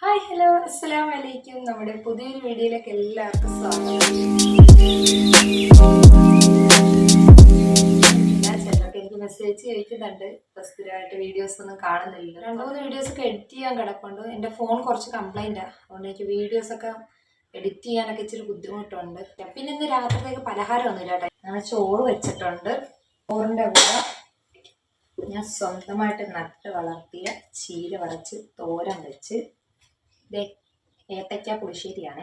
Hi hello അസ്സലാമു അലൈക്കും. നമ്മുടെ പുതിയൊരു വീഡിയോയിലേക്ക് എല്ലാവർക്കും സ്വാഗതം. ചിലർക്ക് എനിക്ക് മെസ്സേജ് ചോദിക്കുന്നുണ്ട്, സ്ഥിരമായിട്ട് വീഡിയോസ് ഒന്നും കാണുന്നില്ല. 2-3 വീഡിയോസ് ഒക്കെ എഡിറ്റ് ചെയ്യാൻ കിടപ്പുണ്ട്. എൻ്റെ ഫോൺ കുറച്ച് കംപ്ലൈൻറ്റാണ്, അതുകൊണ്ട് എനിക്ക് വീഡിയോസൊക്കെ എഡിറ്റ് ചെയ്യാനൊക്കെ ഇച്ചിരി ബുദ്ധിമുട്ടുണ്ട്. പിന്നെ ഇന്ന് രാത്രിയിലേക്ക് പലഹാരമൊന്നുമില്ല കേട്ടോ. ഞാൻ ചോറ് വെച്ചിട്ടുണ്ട്. ചോറിൻ്റെ കൂടെ ഞാൻ സ്വന്തമായിട്ട് നട്ട് വളർത്തിയ ചീര വറച്ച് തോരൻ വെച്ച് ഏത്തയ്ക്ക പുളിശ്ശേരിയാണ്.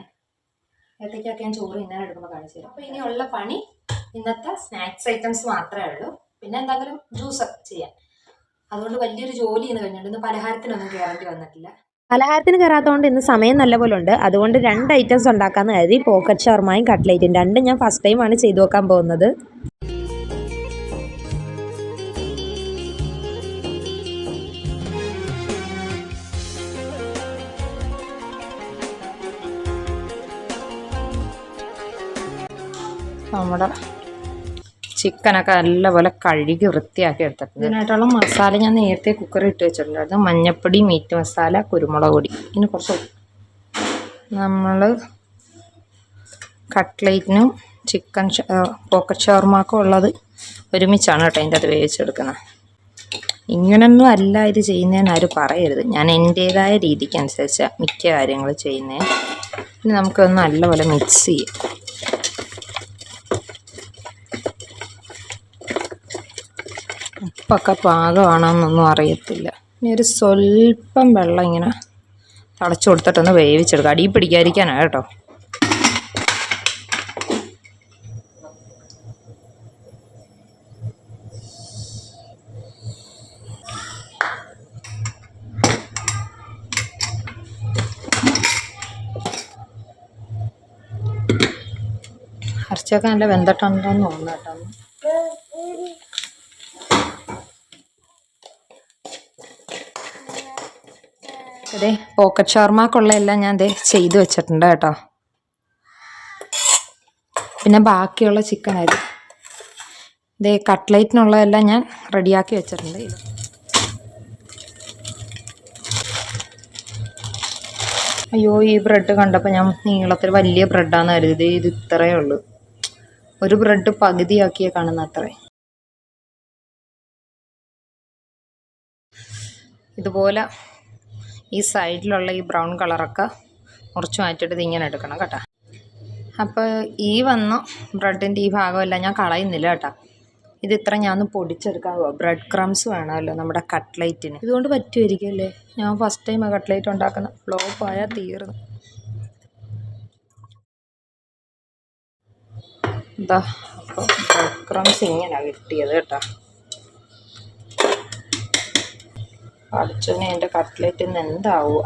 ഏത്തയ്ക്കൊക്കെ ഞാൻ ചോറ് ഇന്നലെ എടുക്കുമ്പോൾ കാണിച്ചു തരാം. അപ്പോൾ ഇനിയുള്ള പണി ഇന്നത്തെ സ്നാക്സ് ഐറ്റംസ് മാത്രമേ ഉള്ളൂ. പിന്നെ എന്തെങ്കിലും ജ്യൂസ് ചെയ്യാൻ. അതുകൊണ്ട് വലിയൊരു ജോലി ഇന്ന് കഴിഞ്ഞിട്ടുണ്ട്. ഇന്ന് പലഹാരത്തിനൊന്നും കയറേണ്ടി വന്നിട്ടില്ല. പലഹാരത്തിന് കയറാത്തതുകൊണ്ട് ഇന്ന് സമയം നല്ലപോലെ ഉണ്ട്. അതുകൊണ്ട് 2 ഐറ്റംസ് ഉണ്ടാക്കാമെന്ന് കരുതി. പോക്കറ്റ് ഷവർമയും കട്ട്ലേറ്റും രണ്ടും ഞാൻ ഫസ്റ്റ് ടൈമാണ് ചെയ്തു നോക്കാൻ പോകുന്നത്. നമ്മുടെ ചിക്കനൊക്കെ നല്ലപോലെ കഴുകി വൃത്തിയാക്കി എടുത്തിട്ടുണ്ട്. ഇതിനായിട്ടുള്ള മസാല ഞാൻ നേരത്തെ കുക്കറിൽ ഇട്ട് വെച്ചിട്ടുണ്ടായിരുന്നു. മഞ്ഞൾപ്പൊടി, മീറ്റ് മസാല, കുരുമുളക് പൊടി. ഇനി കുറച്ച് നമ്മൾ കട്ട്ലേറ്റിനും ചിക്കൻ പോക്കറ്റ് ഷവർമക്കും ഉള്ളത് ഒരുമിച്ചാണ് കേട്ടോ അതിൻ്റെ അത് വേവിച്ചെടുക്കുന്നത്. ഇങ്ങനൊന്നും അല്ല ഇത് ചെയ്യുന്നതെന്ന് ആരും പറയരുത്. ഞാൻ എൻ്റേതായ രീതിക്ക് അനുസരിച്ച് മിക്ക കാര്യങ്ങൾ ചെയ്യുന്നത്. ഇനി നമുക്കൊന്ന് നല്ലപോലെ മിക്സ് ചെയ്യാം. ഉപ്പൊക്കെ പാകമാണെന്നൊന്നും അറിയത്തില്ല. ഇനി ഒരു സ്വല്പം വെള്ളം ഇങ്ങനെ തിളച്ച് കൊടുത്തിട്ടൊന്ന് വേവിച്ചെടുക്കുക. അടിയിൽ പിടിക്കാതിരിക്കാനാണ് കേട്ടോ. ഇറച്ചിയൊക്കെ നല്ല വെന്തിട്ടുണ്ടോയെന്ന് തോന്നുന്നു കേട്ടോ. അതെ, പോക്കറ്റ് ഷവർമക്കുള്ള എല്ലാം ഞാൻ ചെയ്ത് വെച്ചിട്ടുണ്ട് കേട്ടോ. പിന്നെ ബാക്കിയുള്ള ചിക്കൻ ആയിരുന്നു കട്ട്ലേറ്റിനുള്ളതെല്ലാം ഞാൻ റെഡിയാക്കി വെച്ചിട്ടുണ്ട്. അയ്യോ, ഈ ബ്രെഡ് കണ്ടപ്പോൾ ഞാൻ നീളത്തിൽ വലിയ ബ്രെഡാന്ന് കരുതി. ഇത് ഇത്രയേ ഉള്ളൂ. ഒരു ബ്രെഡ് പകുതിയാക്കിയേ കാണുന്ന അത്രേ. ഇതുപോലെ ഈ സൈഡിലുള്ള ഈ ബ്രൗൺ കളറൊക്കെ മുറിച്ച് മാറ്റിയിട്ട് ഇതിങ്ങനെ എടുക്കണം കേട്ടോ. അപ്പോൾ ഈ വന്ന ബ്രെഡിൻ്റെ ഈ ഭാഗമെല്ലാം ഞാൻ കളയുന്നില്ല കേട്ടോ. ഇത് ഇത്ര ഞാൻ ഒന്ന് പൊടിച്ചെടുക്കാമോ. ബ്രെഡ് ക്രംസ് വേണമല്ലോ നമ്മുടെ കട്ട്ലേറ്റിന്. ഇതുകൊണ്ട് പറ്റുമായിരിക്കും അല്ലേ? ഞാൻ ഫസ്റ്റ് ടൈം കട്ട്ലേറ്റ് ഉണ്ടാക്കുന്ന. ഫ്ലോപ്പായാൽ തീർന്നു. എന്താ അപ്പോൾ ബ്രെഡ് ക്രംസ് ഇങ്ങനെയാണ് കിട്ടിയത് കേട്ടോ. പഠിച്ചോനെ, എൻ്റെ കട്ട്ലേറ്റിൽ നിന്ന് എന്താവുക.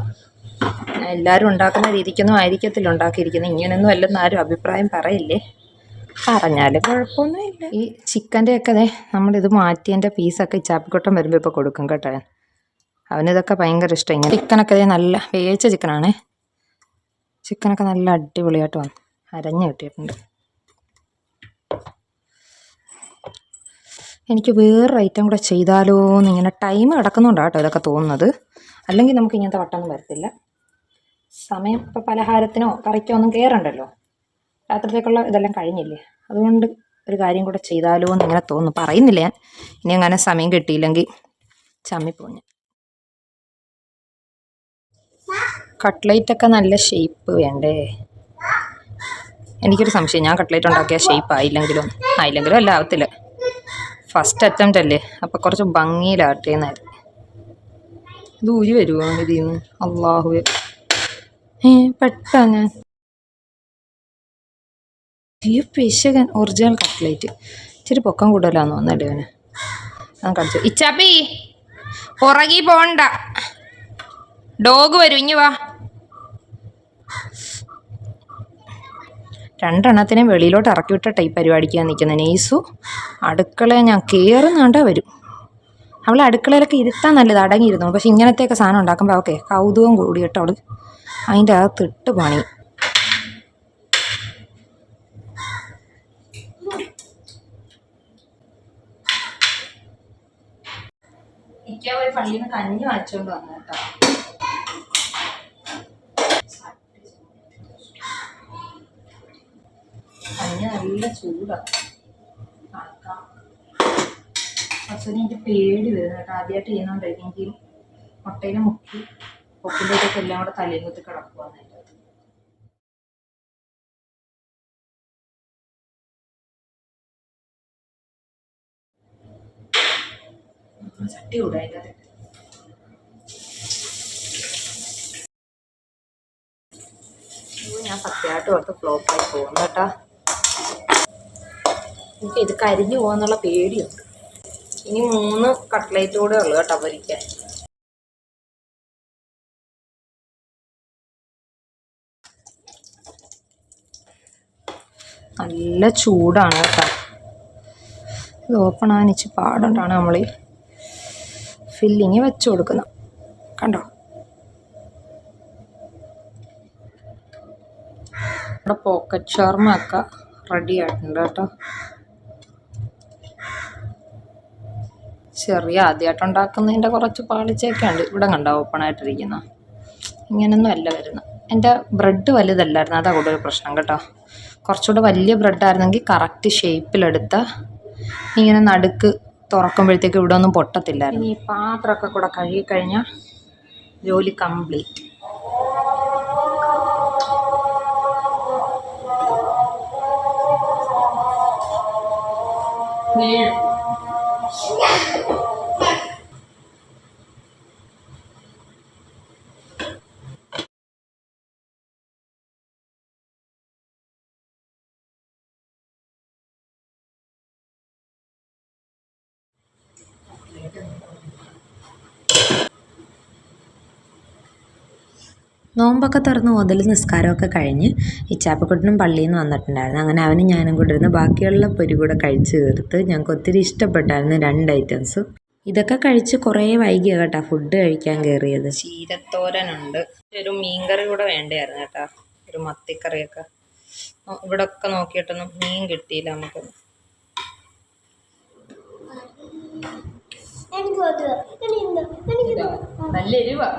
എല്ലാവരും ഉണ്ടാക്കുന്ന രീതിക്കൊന്നും ആയിരിക്കത്തില്ല ഉണ്ടാക്കിയിരിക്കുന്നത്. ഇങ്ങനെയൊന്നും അല്ലെന്ന് ആരും അഭിപ്രായം പറയില്ലേ. പറഞ്ഞാലും കുഴപ്പമൊന്നുമില്ല. ഈ ചിക്കൻ്റെയൊക്കെ നമ്മളിത് മാറ്റിയതിൻ്റെ പീസൊക്കെ ചാപ്പിക്കൊട്ടം വരുമ്പോൾ ഇപ്പോൾ കൊടുക്കും കേട്ടോ. അവനിതൊക്കെ ഭയങ്കര ഇഷ്ടം. ഇങ്ങനെ ചിക്കനൊക്കെ നല്ല വേവിച്ച ചിക്കനാണേ. ചിക്കനൊക്കെ നല്ല അടിപൊളിയായിട്ട് വന്നു അരഞ്ഞ് കിട്ടിയിട്ടുണ്ട്. എനിക്ക് വേറൊരു ഐറ്റം കൂടെ ചെയ്താലോ എന്നിങ്ങനെ ടൈം കിടക്കുന്നുണ്ടോ കേട്ടോ ഇതൊക്കെ തോന്നുന്നത്. അല്ലെങ്കിൽ നമുക്ക് ഇങ്ങനത്തെ വട്ടമൊന്നും വരത്തില്ല. സമയം ഇപ്പോൾ പലഹാരത്തിനോ കറിക്കോ ഒന്നും കയറണ്ടല്ലോ. രാത്രിത്തേക്കുള്ള ഇതെല്ലാം കഴിഞ്ഞില്ലേ. അതുകൊണ്ട് ഒരു കാര്യം കൂടെ ചെയ്താലോ എന്നിങ്ങനെ തോന്നുന്നു. പറയുന്നില്ല ഞാൻ. ഇനി അങ്ങനെ സമയം കിട്ടിയില്ലെങ്കിൽ ചമ്മിപ്പോഞ്ഞ്. കട്ട്ലേറ്റൊക്കെ നല്ല ഷേപ്പ് വേണ്ടേ? എനിക്കൊരു സംശയം, ഞാൻ കട്ട്ലേറ്റ് ഉണ്ടാക്കിയ ഷേപ്പ് ആയില്ലെങ്കിലും അല്ല, ആവത്തില്ല. ഫസ്റ്റ് അറ്റംപ്റ്റ് അല്ലേ, അപ്പോൾ കുറച്ച് ഭംഗിയിലാട്ടേന്നായിരുന്നു. ഇത് ഊരി വരുമോ ഇതിൽ നിന്ന്? അള്ളാഹുവേ, പെട്ടെന്ന് ഈ പിശകൻ. ഒറിജിനൽ കട്ട്ലേറ്റ് ഇച്ചിരി പൊക്കം കൂടുതലാന്ന് തോന്നുന്നല്ലേ അവന്. ഞാൻ കടിച്ചു. ഇച്ചാപ്പി പുറകി പോണ്ട, ഡോഗ് വരും, ഇഞ്ഞു വാ. 2 എണ്ണത്തിനെയും വെളിയിലോട്ട് ഇറക്കി വിട്ടിട്ട് ഈ പരിപാടിക്കാൻ നിൽക്കുന്നത്. നെയ്സു അടുക്കളയിൽ ഞാൻ കയറുന്നാണ്ടാ വരും. അവൾ അടുക്കളയിലൊക്കെ ഇരുത്താൻ നല്ലത്, അടങ്ങിയിരുന്നു. പക്ഷെ ഇങ്ങനത്തെയൊക്കെ സാധനം ഉണ്ടാക്കുമ്പോൾ അവൾക്ക് കൗതുകം കൂടി കേട്ടോ. അവൾ അതിൻ്റെ അകത്തിട്ട് പണി. എനിക്ക് ഒരു പള്ളിയിൽ നിന്ന് കഞ്ഞി വാങ്ങിച്ചുകൊണ്ട് വന്നു കേട്ടോ. നല്ല ചൂടാണ്. പക്ഷേ എനിക്ക് പേടി വരുന്നു കേട്ടോ. ആദ്യമായിട്ട് ചെയ്യുന്നോണ്ടായിരിക്കും. എനിക്ക് മുട്ടയിൽ മുക്കി പൊക്കിൻ്റെയൊക്കെ എല്ലാം കൂടെ തലയിൽ കുത്തി കിടക്കുവാന്ന്. ചട്ടി കൂടെ അതിൻ്റെ ഞാൻ സത്യമായിട്ട് ഓർത്ത് ഫ്ലോപ്പായി പോകുന്നു കേട്ടോ. എനിക്ക് ഇത് കരിഞ്ഞു പോകാന്നുള്ള പേടിയുണ്ട്. ഇനി 3 കട്ട്ലേറ്റ് കൂടെ ഉള്ളു കേട്ടോ പൊരിക്കാൻ. നല്ല ചൂടാണ് കേട്ടോ. ഇത് ഓപ്പൺ ആനിച്ച് പാടുണ്ടാണ് നമ്മൾ ഈ ഫില്ലിങ് വെച്ച് കൊടുക്കുന്നത്. കണ്ടോ, ഇവിടെ പോക്കറ്റ് ഷവർമ ഒക്കെ റെഡി ആയിട്ടുണ്ട് കേട്ടോ. ചെറിയ ആദ്യമായിട്ട് ഉണ്ടാക്കുന്നതിൻ്റെ കുറച്ച് പാളിച്ചയൊക്കെ ഉണ്ട്. ഇവിടെ കണ്ടോ ഓപ്പൺ ആയിട്ടിരിക്കുന്ന. ഇങ്ങനൊന്നും അല്ല വരുന്നത്. എൻ്റെ ബ്രെഡ് വലുതല്ലായിരുന്നു, അതാ കൂടുതൽ പ്രശ്നം കേട്ടോ. കുറച്ചുകൂടെ വലിയ ബ്രെഡായിരുന്നെങ്കിൽ കറക്റ്റ് ഷേപ്പിലെടുത്ത ഇങ്ങനെ നടുക്ക് തുറക്കുമ്പോഴത്തേക്ക് ഇവിടെ ഒന്നും പൊട്ടത്തില്ലായിരുന്നു. ഇനി ഈ പാത്രമൊക്കെ കൂടെ കഴുകിക്കഴിഞ്ഞാൽ ജോലി കംപ്ലീറ്റ്. നോമ്പൊക്കെ തുറന്ന് ഓതൽ നിസ്കാരമൊക്കെ കഴിഞ്ഞ് ഇച്ചാപ്പക്കുട്ടനും പള്ളിയിൽ നിന്ന് വന്നിട്ടുണ്ടായിരുന്നു. അങ്ങനെ അവനും ഞാനും കൂടെ ഇരുന്ന് ബാക്കിയുള്ള പൊരി കൂടെ കഴിച്ച് തീർത്ത്. ഞങ്ങൾക്ക് ഒത്തിരി ഇഷ്ടപ്പെട്ടായിരുന്നു 2 ഐറ്റംസും. ഇതൊക്കെ കഴിച്ച് കുറേ വൈകിയാണ് കേട്ടോ ഫുഡ് കഴിക്കാൻ കയറിയത്. ചീരത്തോരനുണ്ട്, ഒരു മീൻകറി കൂടെ വേണ്ടായിരുന്നു കേട്ടോ, ഒരു മത്തിക്കറിയൊക്കെ. ഇവിടെ ഒക്കെ നോക്കിയിട്ടൊന്നും മീൻ കിട്ടിയില്ല നമുക്ക്. നല്ല എരിവാ.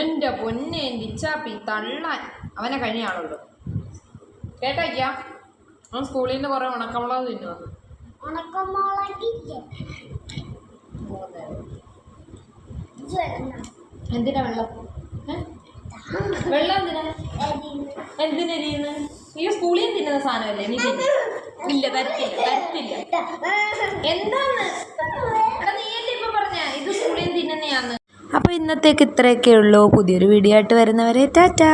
എന്റെ പൊന്നെ ഇച്ചാപ്പി തള്ളാൻ അവനെ കഴിഞ്ഞാണല്ലോ കേട്ടാ. അവൻ സ്കൂളിൽ നിന്ന് കുറെ ഉണക്കമുളക് തിന്നു. എന്തിനാ വെള്ളം? വെള്ളം എന്തിനരിയുന്നു? ഈ സ്കൂളിൽ നിന്ന് തിന്നുന്ന സാധനമല്ലേ നീ തിന്നു? ഇല്ല, തരത്തില്ല. എന്താണ് നീയല്ലേ ഇപ്പൊ പറഞ്ഞ ഇത് സ്കൂളിൽ നിന്ന് തിന്നുന്നയാന്ന്? അപ്പോൾ ഇന്നത്തേക്ക് ഇത്രയൊക്കെ ഉള്ളൂ. പുതിയൊരു വീഡിയോ ആയിട്ട് വരുന്നവരെ ടാറ്റാ.